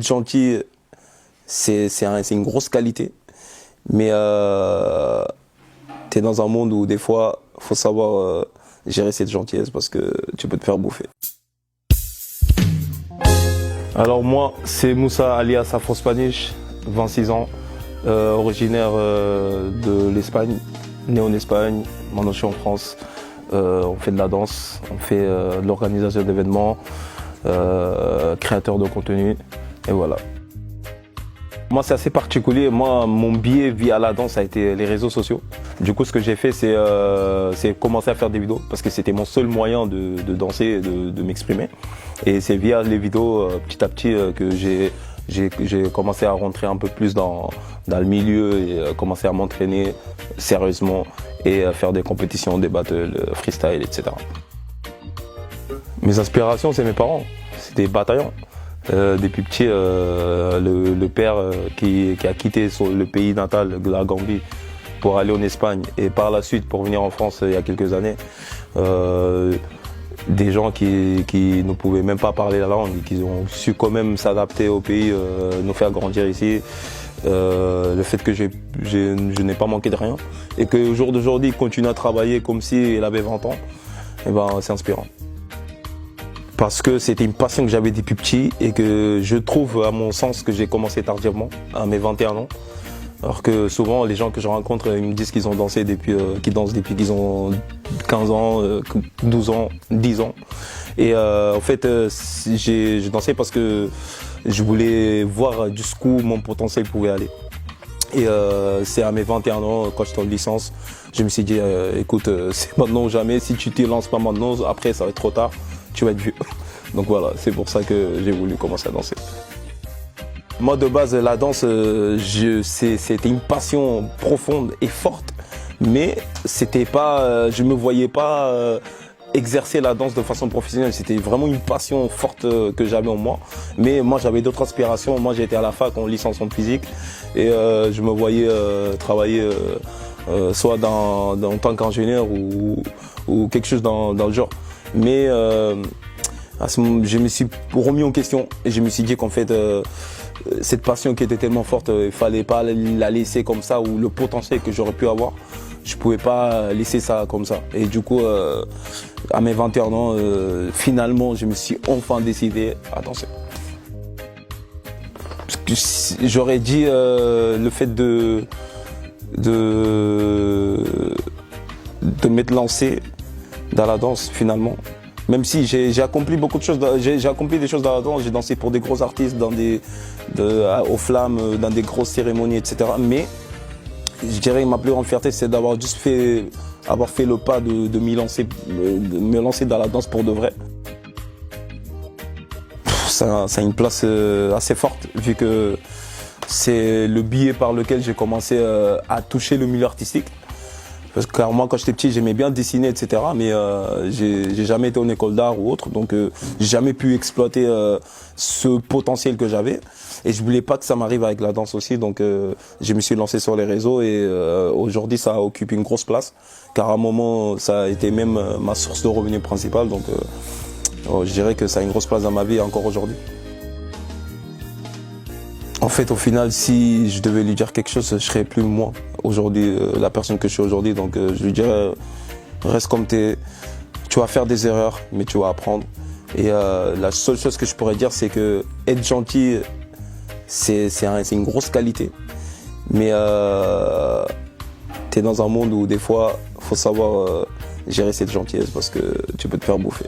être gentil, c'est une grosse qualité. Mais tu es dans un monde où des fois, il faut savoir gérer cette gentillesse parce que tu peux te faire bouffer. Alors moi, c'est Moussa alias Afro Spanish, 26 ans, originaire de l'Espagne, né en Espagne, maintenant je suis en France. On fait de la danse, on fait de l'organisation d'événements, créateur de contenu, et voilà. Moi, c'est assez particulier. Moi, mon biais via la danse a été les réseaux sociaux. Du coup, ce que j'ai fait, c'est commencer à faire des vidéos parce que c'était mon seul moyen de danser et de m'exprimer. Et c'est via les vidéos, petit à petit, que j'ai commencé à rentrer un peu plus dans le milieu et commencer à m'entraîner sérieusement et à faire des compétitions, des battles, freestyle, etc. Mes inspirations, c'est mes parents. C'est des bataillons. Depuis petit, le père qui a quitté le pays natal, la Gambie, pour aller en Espagne et par la suite pour venir en France il y a quelques années. Des gens qui ne pouvaient même pas parler la langue, qui ont su quand même s'adapter au pays, nous faire grandir ici. Le fait que je n'ai pas manqué de rien et qu'au jour d'aujourd'hui, il continue à travailler comme s'il avait 20 ans, et ben, c'est inspirant. Parce que c'était une passion que j'avais depuis petit et que je trouve, à mon sens, que j'ai commencé tardivement, à mes 21 ans. Alors que souvent, les gens que je rencontre, ils me disent qu'ils ont dansé qu'ils dansent depuis qu'ils ont 15 ans, 12 ans, 10 ans. Et en fait, j'ai dansé parce que je voulais voir jusqu'où mon potentiel pouvait aller. Et c'est à mes 21 ans, quand j'étais en licence, je me suis dit, écoute, c'est maintenant ou jamais, si tu te lances pas maintenant, après ça va être trop tard, tu vas être vieux. Donc voilà, c'est pour ça que j'ai voulu commencer à danser. Moi de base, la danse, c'était une passion profonde et forte, mais c'était pas, je me voyais pas exercer la danse de façon professionnelle. C'était vraiment une passion forte que j'avais en moi. Mais moi j'avais d'autres aspirations. Moi j'ai été à la fac en licence en physique et je me voyais travailler soit en tant qu'ingénieur ou quelque chose dans le genre. Mais je me suis remis en question et je me suis dit qu'en fait cette passion qui était tellement forte, il fallait pas la laisser comme ça, ou le potentiel que j'aurais pu avoir, je pouvais pas laisser ça comme ça. Et du coup, à mes 21 ans, finalement, je me suis enfin décidé à danser. J'aurais dit le fait de m'être lancé dans la danse finalement. Même si j'ai accompli beaucoup de choses, j'ai accompli des choses dans la danse, j'ai dansé pour des gros artistes, aux flammes, dans des grosses cérémonies, etc. Mais je dirais que ma plus grande fierté, c'est d'avoir juste fait le pas de me lancer dans la danse pour de vrai. Ça a une place assez forte, vu que c'est le biais par lequel j'ai commencé à toucher le milieu artistique. Parce que moi, quand j'étais petit, j'aimais bien dessiner, etc. Mais j'ai jamais été en école d'art ou autre, donc j'ai jamais pu exploiter ce potentiel que j'avais. Et je voulais pas que ça m'arrive avec la danse aussi, donc je me suis lancé sur les réseaux et aujourd'hui, ça occupe une grosse place. Car à un moment, ça a été même ma source de revenus principale, donc je dirais que ça a une grosse place dans ma vie encore aujourd'hui. En fait, au final, si je devais lui dire quelque chose, je serais plus moi aujourd'hui, la personne que je suis aujourd'hui. Donc, je lui dirais, reste comme t'es. Tu vas faire des erreurs, mais tu vas apprendre. Et la seule chose que je pourrais dire, c'est que être gentil, c'est une grosse qualité. Mais t'es dans un monde où des fois, faut savoir gérer cette gentillesse parce que tu peux te faire bouffer.